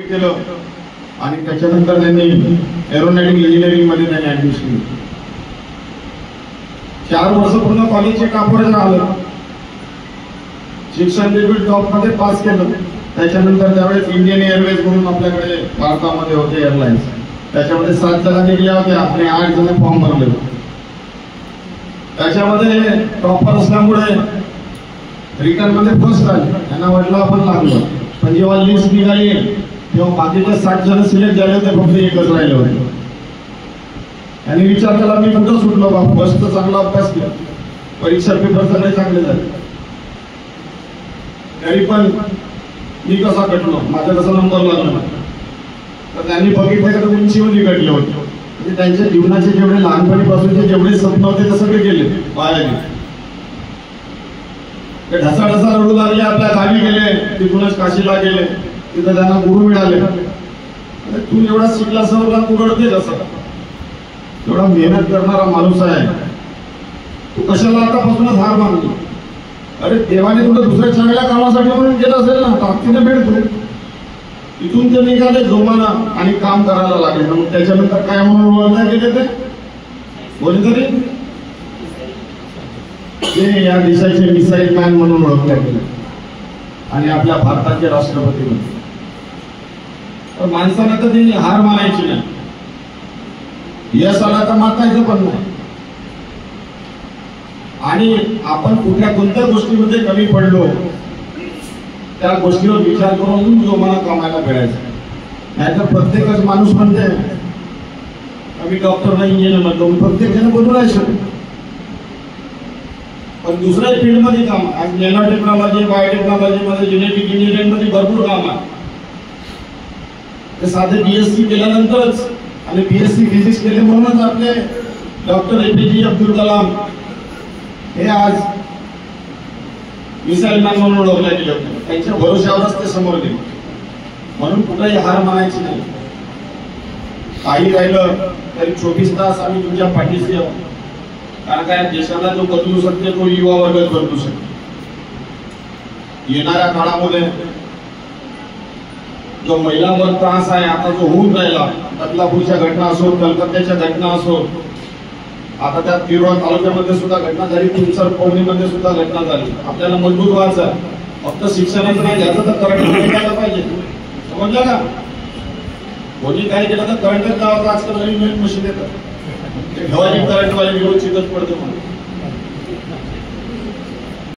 केलं आणि त्याच्यानंतर त्यांनी एरोनॉटिक इंजिनिअरिंग मध्ये त्यांनी ऍडमिशन घेतलं. 4 वर्ष पूर्ण कॉलेजचे कापड आलं, शिक्षण देखील टॉप मध्ये पास केलं. त्याच्यानंतर त्यावेळेस इंडियन एअरवेज म्हणून आपल्याकडे भारतामध्ये होते एअरलाइन्स, त्याच्यामध्ये 7 जण निघल्या होत्या आणि 8 जण फॉर्म भरले होते. त्याच्यामध्ये टॉपर असल्यामुळे रिटर्न मध्ये फर्स्ट आले, त्यांना वाटलं आपण लागलो. पण जेव्हा लिस्ट निघाली तेव्हा बाकीचे 60 जण सिलेक्ट झाले होते, फक्त एकच राहिले होते. आणि विचार केला मी कुठं सुटलो बा, फर्स्ट चांगला अभ्यास केला, परीक्षा पेपर सगळे चांगले झाले, तरी पण मी कसा कटलो, माझा कसा नंबर लागला. तर त्यांनी बघितलं का उंचीवर कटले होते. म्हणजे त्यांच्या जीवनाचे जेवढे लहानपणीपासूनचे जेवढे स्वप्न होते ते सगळे गेले वाया गेले. ते ढसाढसा रडू लागले, आपल्या गावी गेले, तिथूनच काशीला गेले, तिथं त्यांना गुरु मिळाले. तू एवढा शिकला सवरला, तू रडते कसं, एवढा मेहनत करणारा माणूस आहे, तू कशाला आतापासूनच हार मानली. अरे देवाने तुला दुसऱ्या चांगल्या कामासाठी म्हणून केलं असेल ना, ताकदीने भेटतो. इथून ते निघाले जोमानं आणि काम करायला लागले. मग त्याच्यानंतर काय म्हणून ओळखले गेले ते कोणीतरी ते या देशाचे मिसाईल मॅन म्हणून ओळखले गेले आणि आपल्या भारताचे राष्ट्रपती बनले. तर माणसाला कधी हार मानायची नाही, यश आला तर मातायचं पण नाही. आणि आपण कोणत्या गोष्टीमध्ये कमी पडलो त्या गोष्टीवर विचार करून जो मला कामाला मिळायचा. नाहीतर प्रत्येकच माणूस म्हणते आम्ही डॉक्टर नाही, इंजिनियर म्हणतो, प्रत्येक जण बनू नाही शकत. पण दुसऱ्या फील्ड मध्ये काम, आज नॅनो टेक्नॉलॉजी, बायोटेक्नॉलॉजी मध्ये, जेनेटिक इंजिनिअरिंग मध्ये भरपूर काम आहे. ते साधे बीएससी केल्यानंतरच आणि बीएससी फिजिक्स केले म्हणूनच आपले डॉक्टर APJ अब्दुल कलाम हे आज मिसाईल मॅन म्हणून ओळखले गेले होते. त्यांच्या भरोश्यावरच ते समोर गेले. म्हणून कुठेही हार मानायची नाही. काही राहिलं तरी 24 तास आम्ही तुमच्या पाठीशी आहोत. कारण काय, देशाला जो बदलू शकते तो युवा वर्गच बदलू शकतो. येणाऱ्या काळामध्ये जो महिलांवर त्रास आहे, आता जो होऊन राहिला, बदलापूरच्या घटना असो, कलकत्त्याच्या घटना असो, आता त्या तिरोडा तालुक्यामध्ये सुद्धा घटना झाली, तुमसर पवनीमध्ये सुद्धा घटना झाली. आपल्याला मजबूत व्हायचं, फक्त शिक्षणाचं नाही घ्यायचं तर करंट घ्यायला पाहिजे. समजलं का? कोणी काय केलं तर करंटच लावायचं. आजकाल नवीन मशीन येतात, ते ठेवायची करंटवाले व्यवस्थितच पडतो म्हणून.